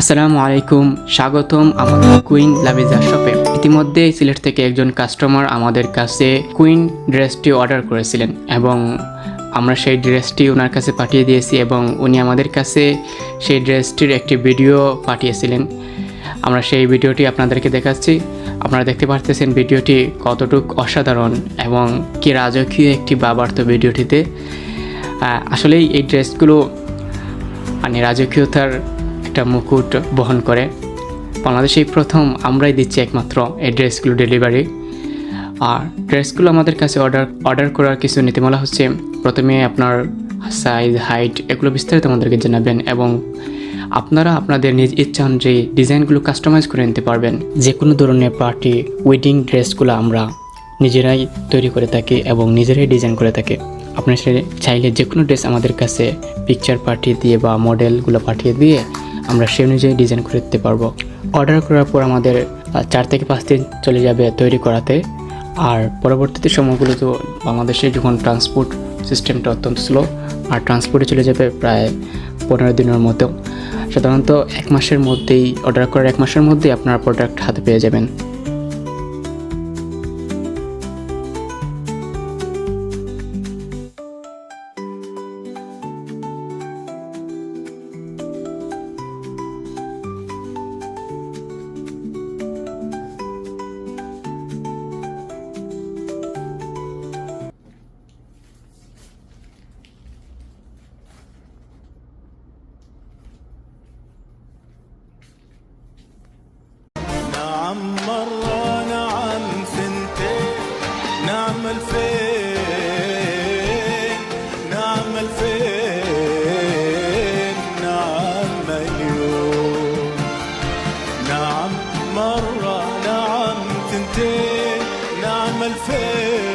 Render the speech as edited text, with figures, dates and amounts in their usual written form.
আসসালামু আলাইকুম, স্বাগতম আমাদের কুইন লাভিজা শপে। ইতিমধ্যে সিলেট থেকে একজন কাস্টমার আমাদের কাছে কুইন ড্রেসটি অর্ডার করেছিলেন এবং আমরা সেই ড্রেসটি ওনার কাছে পাঠিয়ে দিয়েছি এবং উনি আমাদের কাছে সেই ড্রেসটির একটি ভিডিও পাঠিয়েছিলেন। আমরা সেই ভিডিওটি আপনাদেরকে দেখাচ্ছি। আপনারা দেখতে পারতেছেন ভিডিওটি কতটুকু অসাধারণ এবং কি রাজকীয় একটি ভাবার্থ ভিডিওটিতে। আসলেই এই ড্রেসগুলো মানে রাজকীয়তার একটা মুকুট বহন করে। বাংলাদেশেই প্রথম আমরাই দিচ্ছি একমাত্র এই ড্রেসগুলো ডেলিভারি। আর ড্রেসগুলো আমাদের কাছে অর্ডার করার কিছু নীতিমালা হচ্ছে, প্রথমে আপনার সাইজ, হাইট এগুলো বিস্তারিত আমাদেরকে জানাবেন এবং আপনারা আপনাদের নিজ ইচ্ছা অনুযায়ী ডিজাইনগুলো কাস্টমাইজ করে নিতে পারবেন। যে কোনো ধরনের পার্টি ওয়েডিং ড্রেসগুলো আমরা নিজেরাই তৈরি করে থাকি এবং নিজেরাই ডিজাইন করে থাকি। আপনারা চাইলে যে কোনো ড্রেস আমাদের কাছে পিকচার পাঠিয়ে দিয়ে বা মডেলগুলো পাঠিয়ে দিয়ে আমরা সেই অনুযায়ী ডিজাইন করে দিতে পারবো। অর্ডার করার পর আমাদের 4 থেকে 5 দিন চলে যাবে তৈরি করাতে। আর পরবর্তীতে সময়গুলো তো বাংলাদেশে যখন ট্রান্সপোর্ট সিস্টেমটা অত্যন্ত স্লো, আর ট্রান্সপোর্টে চলে যাবে প্রায় 15 দিনের মতো। সাধারণত 1 মাসের মধ্যেই, অর্ডার করার 1 মাসের মধ্যেই আপনার প্রোডাক্ট হাতে পেয়ে যাবেন। نعم مرة، نعم ثنتين، نعم 2000، نعم 2000، نعم مليون. نعم مرة، نعم ثنتين، نعم 2000.